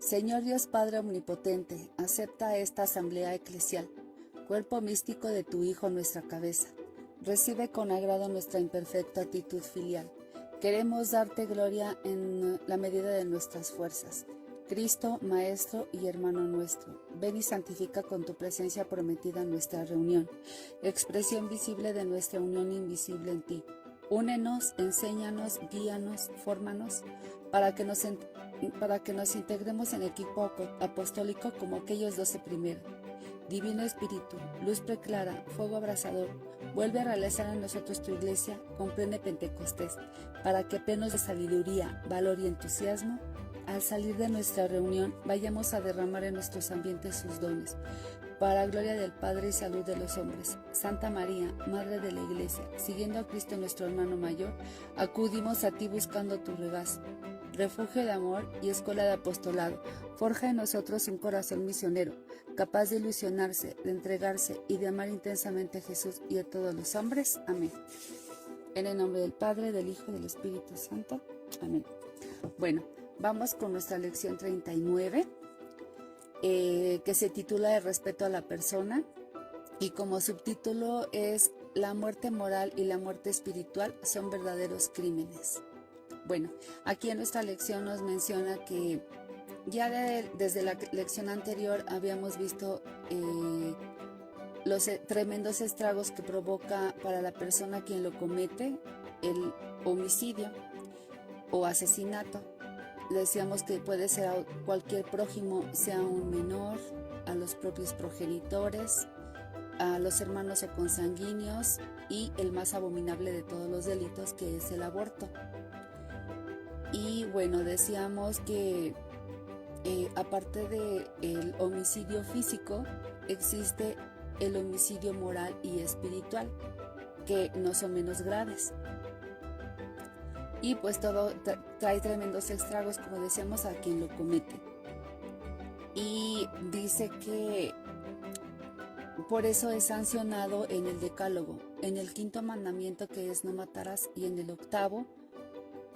Señor Dios Padre Omnipotente, acepta esta asamblea eclesial, cuerpo místico de tu Hijo nuestra cabeza. Recibe con agrado nuestra imperfecta actitud filial. Queremos darte gloria en la medida de nuestras fuerzas. Cristo, Maestro y Hermano nuestro, ven y santifica con tu presencia prometida nuestra reunión, expresión visible de nuestra unión invisible en ti. Únenos, enséñanos, guíanos, fórmanos, para que nos integremos en equipo apostólico como aquellos 12 primero. Divino Espíritu, luz preclara, fuego abrasador, vuelve a realizar en nosotros tu iglesia con pleno Pentecostés, para que plenos de sabiduría, valor y entusiasmo, al salir de nuestra reunión, vayamos a derramar en nuestros ambientes sus dones, para gloria del Padre y salud de los hombres. Santa María, Madre de la Iglesia, siguiendo a Cristo nuestro hermano mayor, acudimos a ti buscando tu regazo, refugio de amor y escuela de apostolado. Forja en nosotros un corazón misionero, capaz de ilusionarse, de entregarse y de amar intensamente a Jesús y a todos los hombres. Amén. En el nombre del Padre, del Hijo y del Espíritu Santo. Amén. Bueno, vamos con nuestra lección 39, que se titula El respeto a la persona, y como subtítulo es La muerte moral y la muerte espiritual son verdaderos crímenes. Bueno, aquí en nuestra lección nos menciona que ya desde la lección anterior habíamos visto los tremendos estragos que provoca para la persona quien lo comete el homicidio o asesinato. Decíamos que puede ser a cualquier prójimo, sea un menor, a los propios progenitores, a los hermanos o consanguíneos y el más abominable de todos los delitos, que es el aborto. Y bueno, decíamos que aparte del homicidio físico, existe el homicidio moral y espiritual, que no son menos graves. Y pues todo trae tremendos estragos, como decíamos, a quien lo comete. Y dice que por eso es sancionado en el Decálogo, en el 5º mandamiento, que es no matarás, y en el 8º,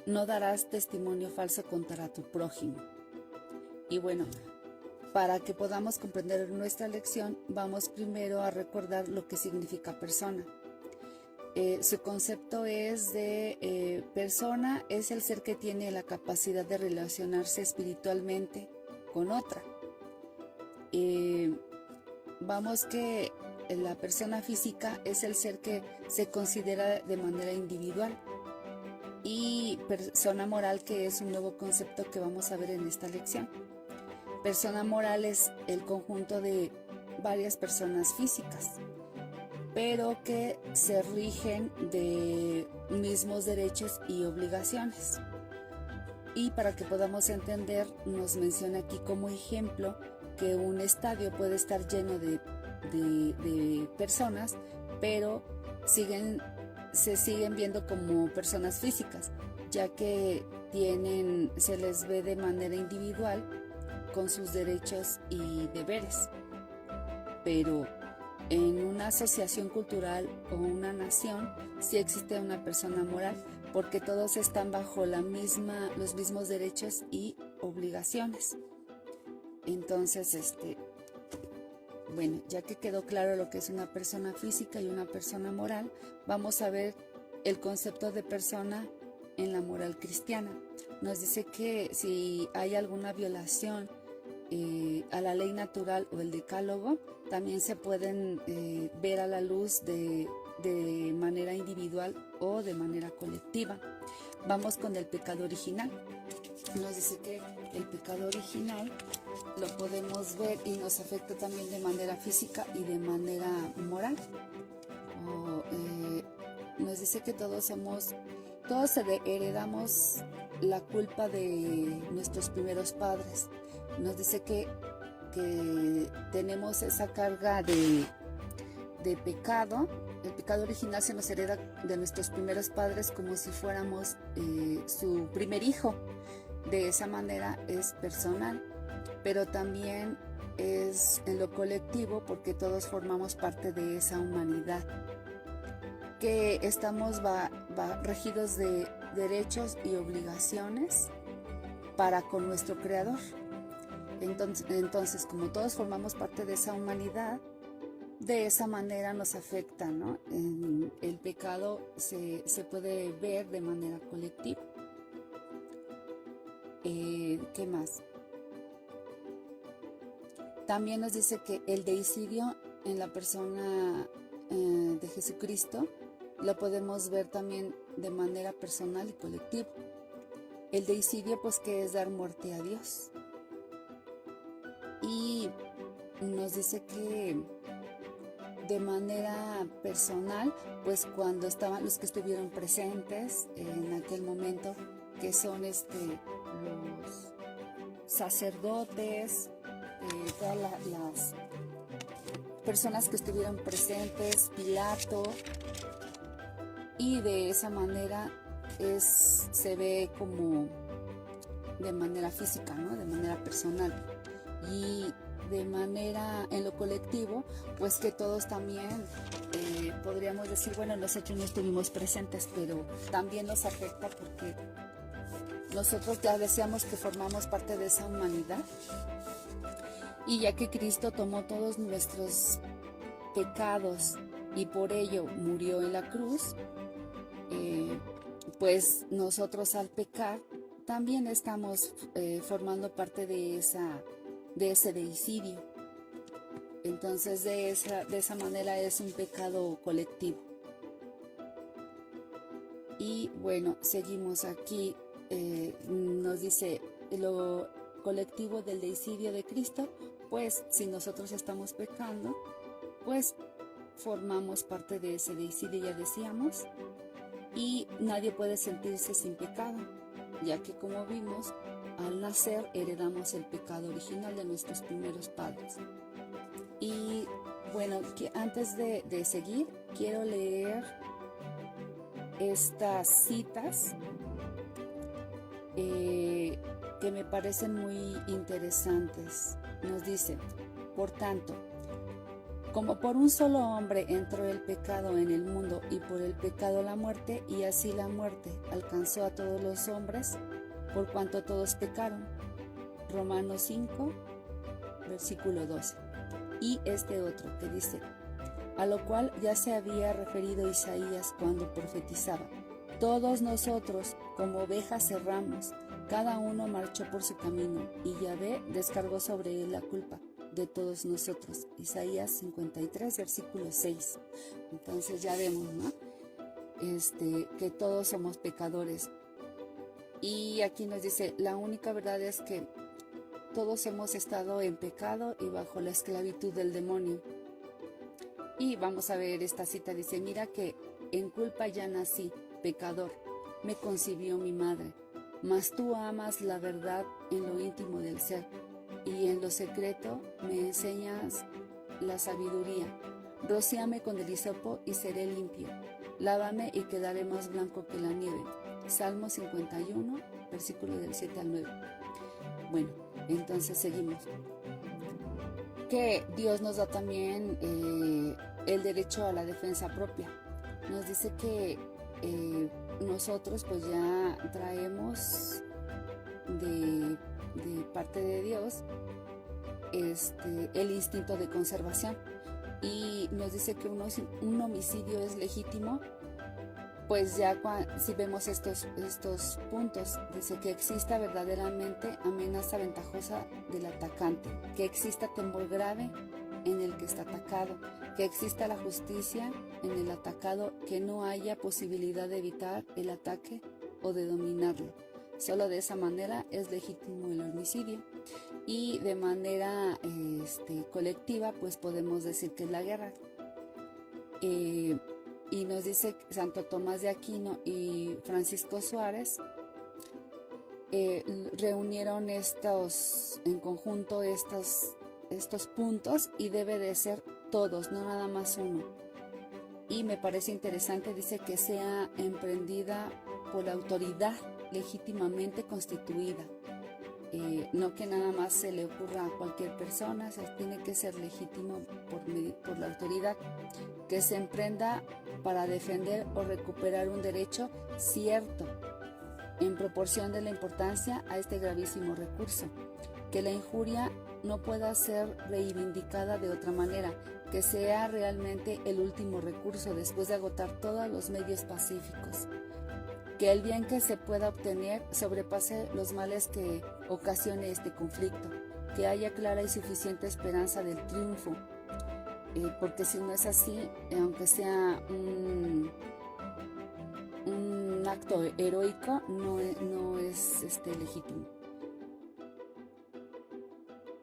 no darás testimonio falso contra tu prójimo. Y bueno, para que podamos comprender nuestra lección, vamos primero a recordar lo que significa persona. Su concepto es de persona, es el ser que tiene la capacidad de relacionarse espiritualmente con otra. Vamos que la persona física es el ser que se considera de manera individual, y persona moral, que es un nuevo concepto que vamos a ver en esta lección. Persona moral es el conjunto de varias personas físicas, pero que se rigen de mismos derechos y obligaciones. Y para que podamos entender, nos menciona aquí como ejemplo que un estadio puede estar lleno de personas, pero se siguen viendo como personas físicas, ya que se les ve de manera individual con sus derechos y deberes. Pero en una asociación cultural o una nación sí existe una persona moral, porque todos están bajo los mismos derechos y obligaciones. Entonces, bueno, ya que quedó claro lo que es una persona física y una persona moral, vamos a ver el concepto de persona en la moral cristiana. Nos dice que si hay alguna violación a la ley natural o el decálogo, también se pueden ver a la luz de manera individual o de manera colectiva. Vamos con el pecado original. Nos dice que el pecado original lo podemos ver y nos afecta también de manera física y de manera moral. Nos dice que todos heredamos la culpa de nuestros primeros padres. Nos dice que tenemos esa carga de pecado. El pecado original se nos hereda de nuestros primeros padres como si fuéramos su primer hijo. De esa manera es personal, pero también es en lo colectivo, porque todos formamos parte de esa humanidad, que estamos regidos de derechos y obligaciones para con nuestro Creador. Entonces, como todos formamos parte de esa humanidad, de esa manera nos afecta, ¿no? El pecado se puede ver de manera colectiva. ¿Qué más? También nos dice que el deicidio en la persona de Jesucristo lo podemos ver también de manera personal y colectiva. El deicidio, pues, que es dar muerte a Dios. Y nos dice que de manera personal, pues cuando estaban los que estuvieron presentes en aquel momento, que son los sacerdotes, todas las personas que estuvieron presentes, Pilato, y de esa manera se ve como de manera física, ¿no? De manera personal. Y de manera en lo colectivo, pues que todos también podríamos decir, bueno, nosotros no estuvimos presentes, pero también nos afecta porque nosotros ya decíamos que formamos parte de esa humanidad, y ya que Cristo tomó todos nuestros pecados y por ello murió en la cruz, pues nosotros al pecar también estamos formando parte de ese deicidio. Entonces de esa manera es un pecado colectivo. Y bueno, seguimos aquí. Nos dice lo colectivo del deicidio de Cristo, pues si nosotros estamos pecando, pues formamos parte de ese deicidio, ya decíamos, y nadie puede sentirse sin pecado, ya que como vimos, al nacer heredamos el pecado original de nuestros primeros padres. Y bueno, antes de seguir, quiero leer estas citas que me parecen muy interesantes. Nos dice, por tanto, como por un solo hombre entró el pecado en el mundo y por el pecado la muerte, y así la muerte alcanzó a todos los hombres, por cuanto todos pecaron. Romanos 5, versículo 12. Y este otro que dice, a lo cual ya se había referido Isaías cuando profetizaba, todos nosotros como ovejas erramos, cada uno marchó por su camino, y Yahvé descargó sobre él la culpa de todos nosotros. Isaías 53, versículo 6. Entonces ya vemos, ¿no? Que todos somos pecadores. Y aquí nos dice, la única verdad es que todos hemos estado en pecado y bajo la esclavitud del demonio. Y vamos a ver esta cita, dice, mira que en culpa ya nací, pecador, me concibió mi madre, mas tú amas la verdad en lo íntimo del ser, y en lo secreto me enseñas la sabiduría. Rocíame con el hisopo y seré limpio, lávame y quedaré más blanco que la nieve. Salmo 51, versículo del 7 al 9. Bueno, entonces seguimos. Que Dios nos da también el derecho a la defensa propia. Nos dice que nosotros pues ya traemos de parte de Dios el instinto de conservación, y nos dice que un homicidio es legítimo, pues ya si vemos estos puntos, dice que exista verdaderamente amenaza ventajosa del atacante, que exista temor grave en el que está atacado, que exista la justicia en el atacado, que no haya posibilidad de evitar el ataque o de dominarlo. Solo de esa manera es legítimo el homicidio. Y de manera colectiva, pues podemos decir que es la guerra. Y nos dice Santo Tomás de Aquino y Francisco Suárez reunieron en conjunto estos puntos, y debe de ser todos, no nada más uno. Y me parece interesante, dice que sea emprendida por la autoridad legítimamente constituida. No que nada más se le ocurra a cualquier persona, tiene que ser legítimo por la autoridad, que se emprenda para defender o recuperar un derecho cierto, en proporción de la importancia a este gravísimo recurso, que la injuria no pueda ser reivindicada de otra manera, que sea realmente el último recurso después de agotar todos los medios pacíficos, que el bien que se pueda obtener sobrepase los males que ocasione este conflicto, que haya clara y suficiente esperanza del triunfo, porque si no es así, aunque sea un acto heroico, no es legítimo.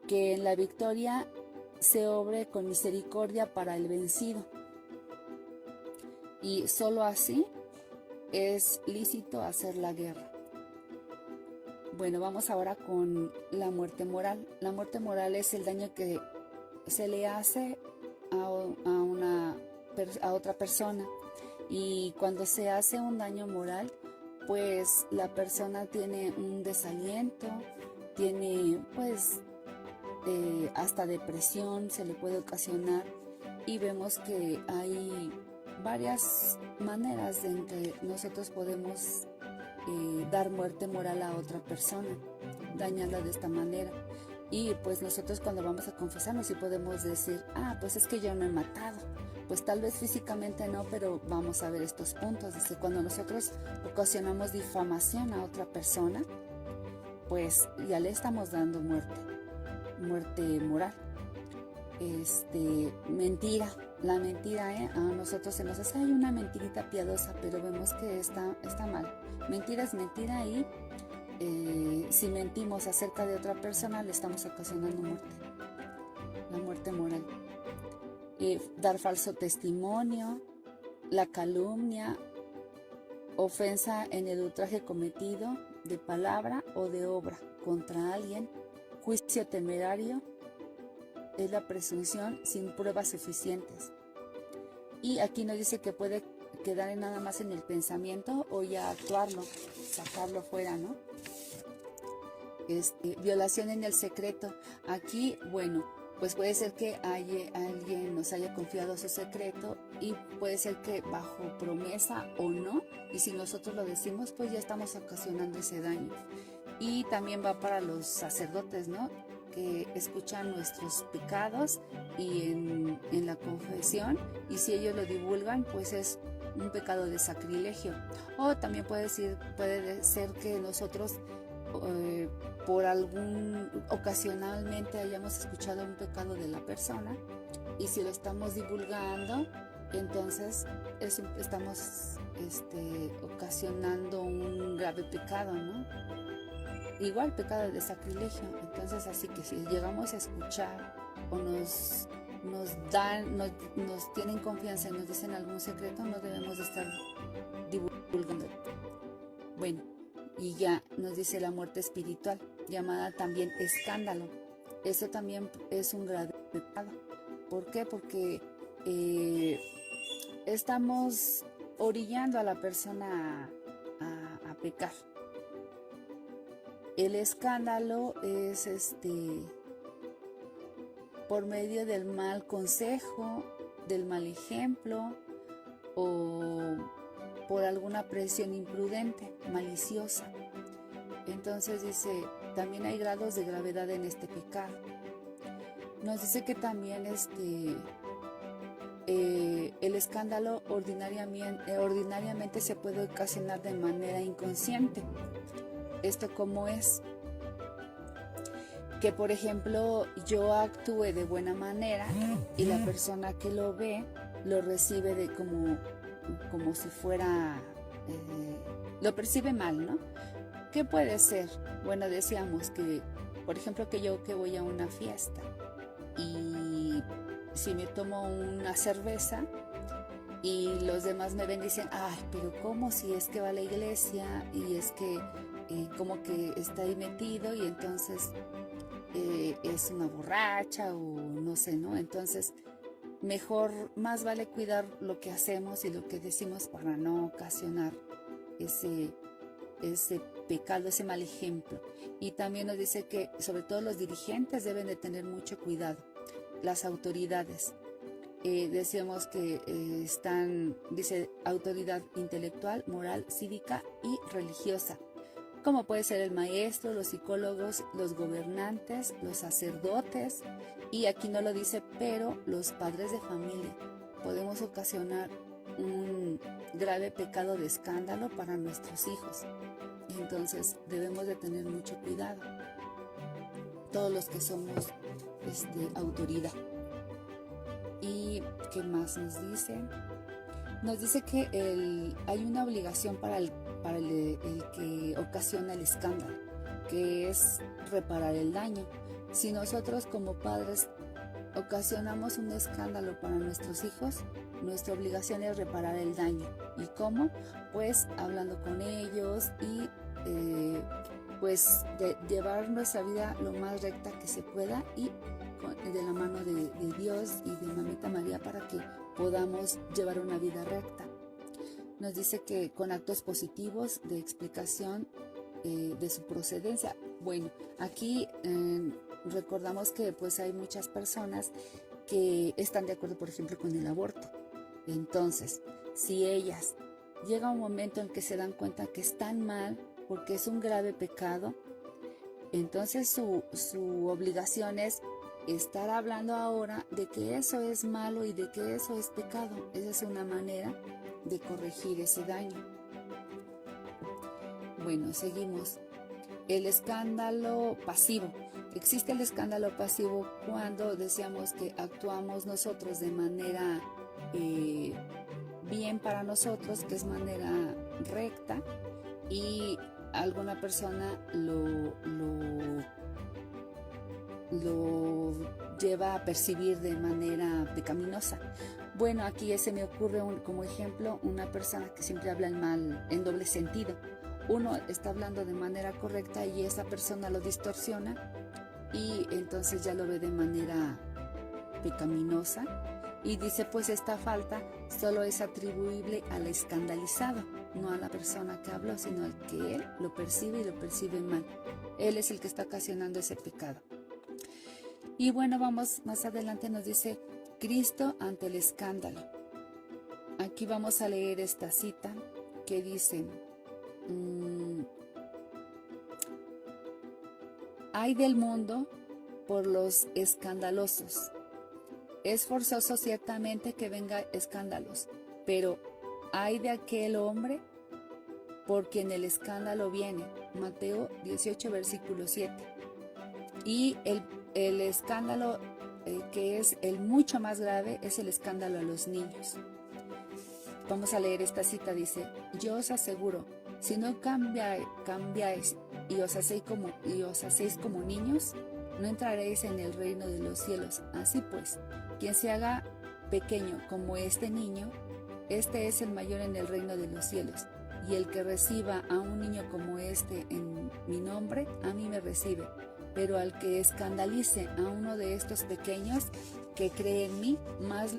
Que en la victoria se obre con misericordia para el vencido, y solo así es lícito hacer la guerra. Bueno, vamos ahora con la muerte moral. La muerte moral es el daño que se le hace a otra persona, y cuando se hace un daño moral, pues la persona tiene un desaliento, tiene pues hasta depresión se le puede ocasionar, y vemos que hay varias maneras en que nosotros podemos dar muerte moral a otra persona, dañarla de esta manera. Y pues nosotros cuando vamos a confesarnos sí podemos decir, pues es que yo no he matado. Pues tal vez físicamente no, pero vamos a ver estos puntos. Dice, cuando nosotros ocasionamos difamación a otra persona, pues ya le estamos dando muerte moral. Mentira, la mentira, a nosotros se nos hace una mentirita piadosa, pero vemos que está mal. Mentira es mentira, y si mentimos acerca de otra persona le estamos ocasionando muerte, la muerte moral. Dar falso testimonio, la calumnia, ofensa en el ultraje cometido de palabra o de obra contra alguien, juicio temerario, es la presunción sin pruebas suficientes. Y aquí nos dice que puede quedar nada más en el pensamiento o ya actuarlo, sacarlo fuera, ¿no? Violación en el secreto. Aquí, bueno, pues puede ser que alguien nos haya confiado su secreto, y puede ser que bajo promesa o no, y si nosotros lo decimos, pues ya estamos ocasionando ese daño. Y también va para los sacerdotes, ¿no?, que escuchan nuestros pecados y en la confesión, y si ellos lo divulgan, pues es un pecado de sacrilegio. O también puede ser que nosotros ocasionalmente hayamos escuchado un pecado de la persona, y si lo estamos divulgando, entonces estamos ocasionando un grave pecado, ¿no? Igual pecado de sacrilegio. Entonces, así que si llegamos a escuchar o nos tienen confianza y nos dicen algún secreto, no debemos de estar divulgando. Bueno, y ya nos dice la muerte espiritual, llamada también escándalo. Eso también es un grave pecado. ¿Por qué? Porque estamos orillando a la persona a pecar. El escándalo es por medio del mal consejo, del mal ejemplo, o por alguna presión imprudente, maliciosa. Entonces dice, también hay grados de gravedad en este pecado. Nos dice que también el escándalo ordinariamente se puede ocasionar de manera inconsciente. ¿Esto cómo es? Que, por ejemplo, yo actúe de buena manera y la persona que lo ve lo recibe como si fuera, lo percibe mal, ¿no? ¿Qué puede ser? Bueno, decíamos que, por ejemplo, que yo que voy a una fiesta y si me tomo una cerveza y los demás me ven y dicen, pero ¿cómo? Si es que va a la iglesia y es que como que está ahí metido, y entonces es una borracha o no sé, ¿no? Entonces, más vale cuidar lo que hacemos y lo que decimos para no ocasionar ese pecado, ese mal ejemplo. Y también nos dice que sobre todo los dirigentes deben de tener mucho cuidado, las autoridades. Decíamos que dice autoridad intelectual, moral, cívica y religiosa. como puede ser el maestro, los psicólogos, los gobernantes, los sacerdotes, y aquí no lo dice, pero los padres de familia. Podemos ocasionar un grave pecado de escándalo para nuestros hijos. Entonces debemos de tener mucho cuidado, todos los que somos autoridad. ¿Y qué más nos dice? Nos dice que hay una obligación para el que ocasiona el escándalo, que es reparar el daño. Si nosotros como padres ocasionamos un escándalo para nuestros hijos, nuestra obligación es reparar el daño. ¿Y cómo? Pues hablando con ellos y pues de llevar nuestra vida lo más recta que se pueda y de la mano de Dios y de Mamita María para que podamos llevar una vida recta. Nos dice que con actos positivos de explicación de su procedencia. Bueno, aquí recordamos que pues hay muchas personas que están de acuerdo, por ejemplo, con el aborto. Entonces, si ellas llega un momento en que se dan cuenta que están mal porque es un grave pecado, entonces su obligación es estar hablando ahora de que eso es malo y de que eso es pecado. Esa es una manera de corregir ese daño. Bueno, seguimos. El escándalo pasivo. Existe el escándalo pasivo cuando decíamos que actuamos nosotros de manera bien para nosotros, que es manera recta, y alguna persona lo lleva a percibir de manera pecaminosa. Bueno, aquí se me ocurre como ejemplo una persona que siempre habla el mal en doble sentido. Uno está hablando de manera correcta y esa persona lo distorsiona y entonces ya lo ve de manera pecaminosa y dice, pues esta falta solo es atribuible al escandalizado, no a la persona que habló, sino al que él lo percibe y lo percibe mal. Él es el que está ocasionando ese pecado. Y bueno, vamos más adelante, nos dice Cristo ante el escándalo. Aquí vamos a leer esta cita que dice: ay del mundo por los escandalosos. Es forzoso ciertamente que venga escándalos, pero ay de aquel hombre por quien el escándalo viene. Mateo 18, versículo 7. Y el escándalo que es el mucho más grave es el escándalo a los niños. Vamos a leer esta cita, dice: yo os aseguro, si no cambiáis y os hacéis como niños, no entraréis en el reino de los cielos. Así pues, quien se haga pequeño como este niño, este es el mayor en el reino de los cielos. Y el que reciba a un niño como este en mi nombre, a mí me recibe. Pero al que escandalice a uno de estos pequeños que cree en mí, más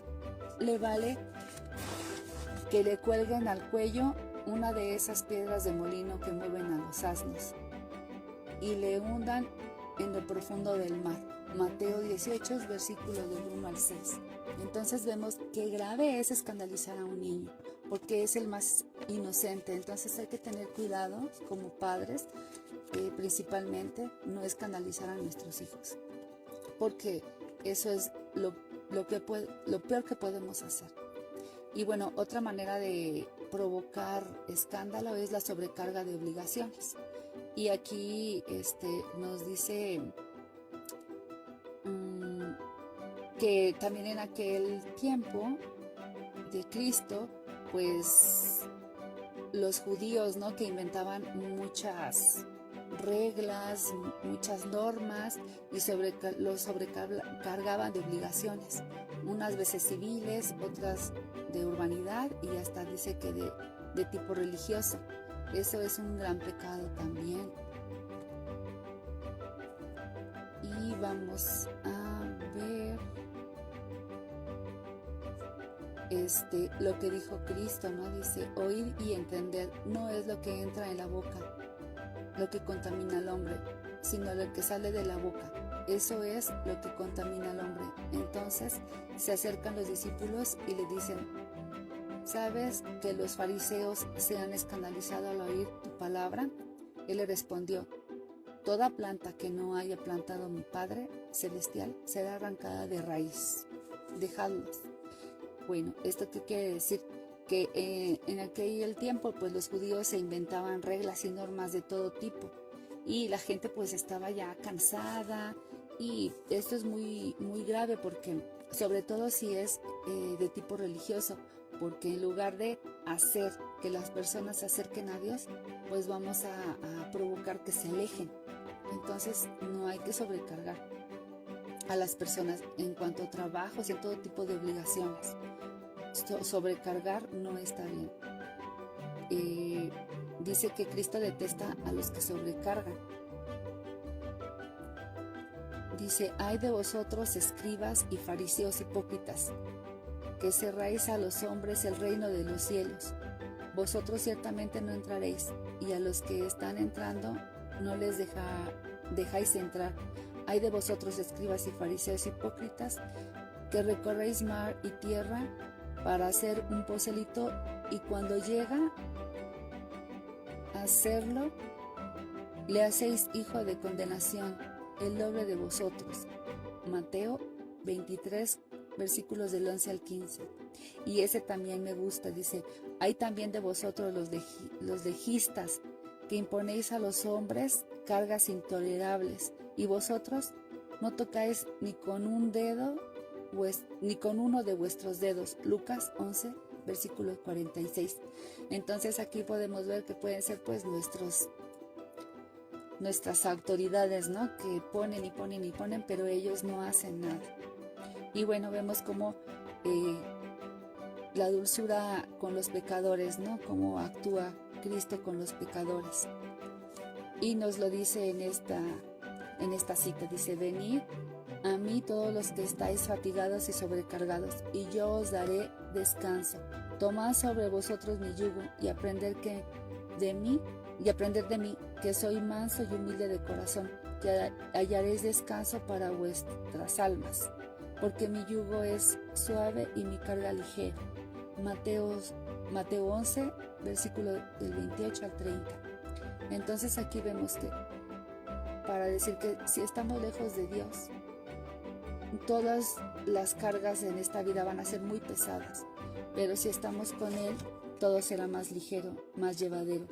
le vale que le cuelguen al cuello una de esas piedras de molino que mueven a los asnos y le hundan en lo profundo del mar. Mateo 18, versículos del 1 al 6. Entonces vemos qué grave es escandalizar a un niño, porque es el más inocente. Entonces hay que tener cuidado como padres, principalmente no escandalizar a nuestros hijos, porque eso es lo peor que podemos hacer. Y bueno, otra manera de provocar escándalo es la sobrecarga de obligaciones. Y aquí nos dice que también en aquel tiempo de Cristo, pues los judíos, ¿no?, que inventaban muchas reglas, muchas normas y los sobrecargaban de obligaciones, unas veces civiles, otras de urbanidad y hasta dice que de tipo religioso. Eso es un gran pecado también. Y vamos a ver lo que dijo Cristo, ¿no? Dice: oír y entender no es lo que entra en la boca lo que contamina al hombre, sino lo que sale de la boca. Eso es lo que contamina al hombre. Entonces se acercan los discípulos y le dicen: ¿sabes que los fariseos se han escandalizado al oír tu palabra? Él le respondió: toda planta que no haya plantado mi Padre Celestial será arrancada de raíz. Dejadlos. Bueno, ¿esto qué quiere decir? Que en aquel tiempo pues los judíos se inventaban reglas y normas de todo tipo y la gente pues estaba ya cansada, y esto es muy, muy grave, porque sobre todo si es de tipo religioso, porque en lugar de hacer que las personas se acerquen a Dios, pues vamos a provocar que se alejen. Entonces no hay que sobrecargar a las personas en cuanto a trabajos y en todo tipo de obligaciones. Sobrecargar no está bien. Dice que Cristo detesta a los que sobrecargan. Dice: ay de vosotros, escribas y fariseos hipócritas, que cerráis a los hombres el reino de los cielos. Vosotros ciertamente no entraréis, y a los que están entrando no les dejáis entrar. Ay de vosotros, escribas y fariseos hipócritas, que recorréis mar y tierra para hacer un proselito, y cuando llega a hacerlo, le hacéis hijo de condenación, el doble de vosotros. Mateo 23, versículos del 11 al 15. Y ese también me gusta, dice: hay también de vosotros los legistas, que imponéis a los hombres cargas intolerables, y vosotros no tocáis ni con un dedo, ni con uno de vuestros dedos. Lucas 11, versículo 46. Entonces aquí podemos ver que pueden ser pues nuestras autoridades, ¿no? Que ponen y ponen y ponen, pero ellos no hacen nada. Y bueno, vemos cómo la dulzura con los pecadores, ¿no? Cómo actúa Cristo con los pecadores. Y nos lo dice en esta cita, dice: venid a mí todos los que estáis fatigados y sobrecargados, y yo os daré descanso. Tomad sobre vosotros mi yugo y aprended de mí, que soy manso y humilde de corazón, que hallaréis descanso para vuestras almas, porque mi yugo es suave y mi carga ligera. Mateo 11, versículo del 28 al 30. Entonces aquí vemos que para decir que si estamos lejos de Dios, todas las cargas en esta vida van a ser muy pesadas, pero si estamos con Él, todo será más ligero, más llevadero.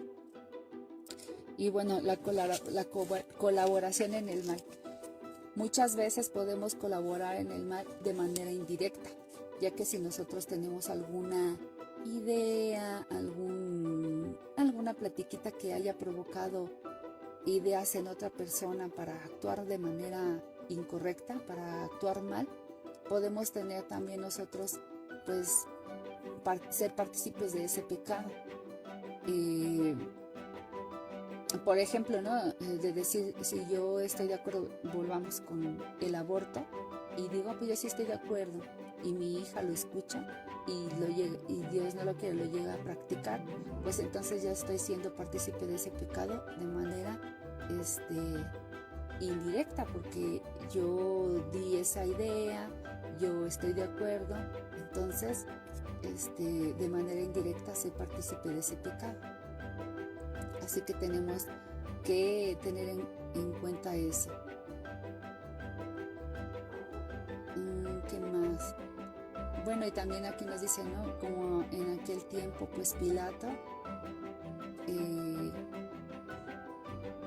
Y bueno, la colaboración en el mal. Muchas veces podemos colaborar en el mal de manera indirecta, ya que si nosotros tenemos alguna idea, alguna platiquita que haya provocado ideas en otra persona para actuar de manera incorrecta, para actuar mal, podemos tener también nosotros pues ser partícipes de ese pecado. Por ejemplo, ¿no? De decir, si yo estoy de acuerdo, volvamos con el aborto, y digo: pues yo sí estoy de acuerdo, y mi hija lo escucha y Dios no lo quiere, lo llega a practicar, pues entonces ya estoy siendo partícipe de ese pecado de manera indirecta, porque yo di esa idea, yo estoy de acuerdo, entonces de manera indirecta soy partícipe de ese pecado. Así que tenemos que tener en cuenta eso. ¿Qué más? Bueno, y también aquí nos dice, ¿no? Como en aquel tiempo, pues Pilato,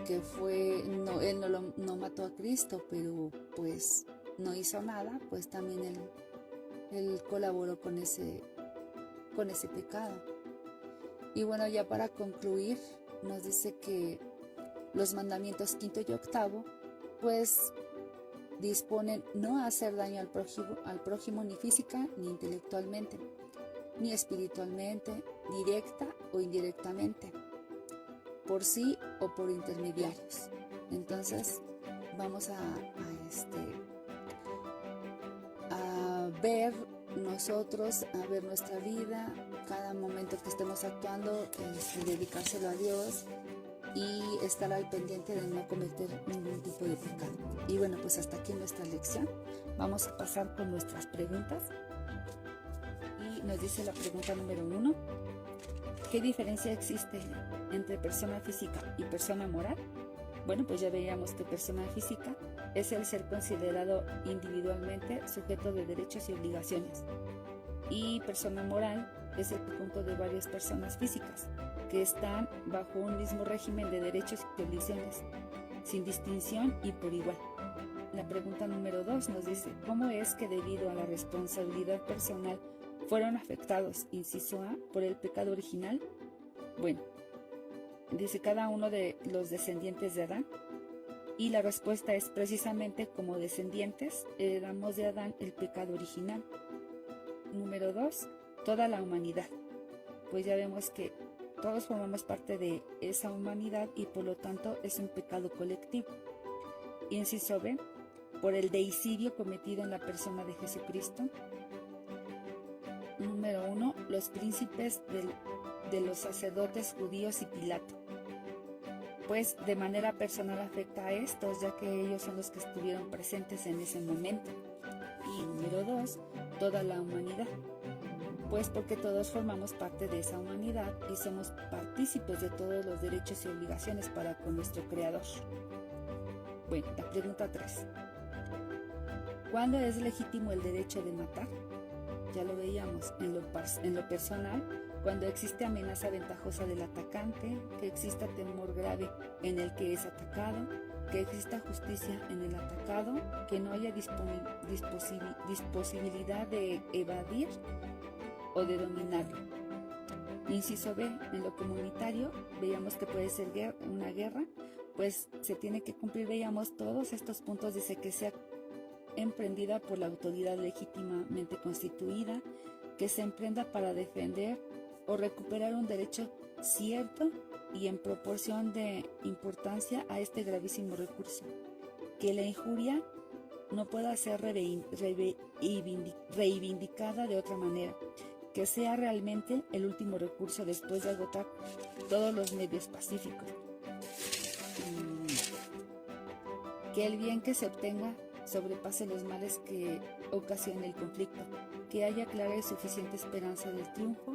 que fue, no, él no mató a Cristo, pero pues no hizo nada, pues también él colaboró con ese pecado. Y bueno, ya para concluir, nos dice que los mandamientos 5 y 8, pues disponen no hacer daño al prójimo ni física ni intelectualmente, ni espiritualmente, directa o indirectamente, por sí o por intermediarios. Entonces vamos a ver nosotros, a ver nuestra vida, cada momento que estemos actuando, dedicárselo a Dios y estar al pendiente de no cometer ningún tipo de pecado. Y bueno, pues hasta aquí nuestra lección. Vamos a pasar con nuestras preguntas. Y nos dice la pregunta número 1: ¿qué diferencia existe entre persona física y persona moral? Bueno, pues ya veíamos que persona física es el ser considerado individualmente sujeto de derechos y obligaciones. Y persona moral es el conjunto de varias personas físicas que están bajo un mismo régimen de derechos y obligaciones, sin distinción y por igual. La pregunta número 2 nos dice, ¿cómo es que debido a la responsabilidad personal fueron afectados, inciso A, por el pecado original? Bueno, dice cada uno de los descendientes de Adán, y la respuesta es precisamente como descendientes heredamos de Adán el pecado original. Número 2, toda la humanidad. Pues ya vemos que todos formamos parte de esa humanidad y por lo tanto es un pecado colectivo. Inciso B, por el deicidio cometido en la persona de Jesucristo. Número 1, los príncipes de los sacerdotes judíos y Pilato. Pues de manera personal afecta a estos, ya que ellos son los que estuvieron presentes en ese momento. Y número 2, toda la humanidad. Pues porque todos formamos parte de esa humanidad y somos partícipes de todos los derechos y obligaciones para con nuestro Creador. Bueno, la pregunta 3. ¿Cuándo es legítimo el derecho de matar? Ya lo veíamos en lo personal, cuando existe amenaza ventajosa del atacante, que exista temor grave en el que es atacado, que exista justicia en el atacado, que no haya disposibilidad de evadir o de dominarlo. Inciso B, en lo comunitario, veíamos que puede ser una guerra, pues se tiene que cumplir, veíamos todos estos puntos, dice que sea emprendida por la autoridad legítimamente constituida, que se emprenda para defender o recuperar un derecho cierto y en proporción de importancia a este gravísimo recurso, que la injuria no pueda ser reivindicada de otra manera, que sea realmente el último recurso después de agotar todos los medios pacíficos, que el bien que se obtenga sobrepase los males que ocasiona el conflicto, que haya clara y suficiente esperanza del triunfo,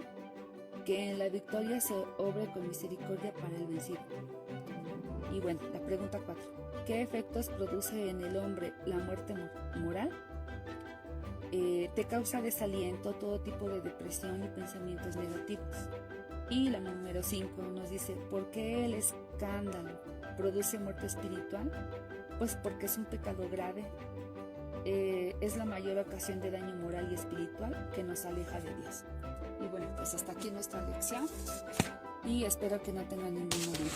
que en la victoria se obre con misericordia para el vencido. Y bueno, la pregunta 4. ¿Qué efectos produce en el hombre la muerte moral? Te causa desaliento, todo tipo de depresión y pensamientos negativos. Y la número 5 nos dice, ¿por qué el escándalo produce muerte espiritual? Pues porque es un pecado grave, es la mayor ocasión de daño moral y espiritual que nos aleja de Dios. Y bueno, pues hasta aquí nuestra lección y espero que no tengan ningún motivo.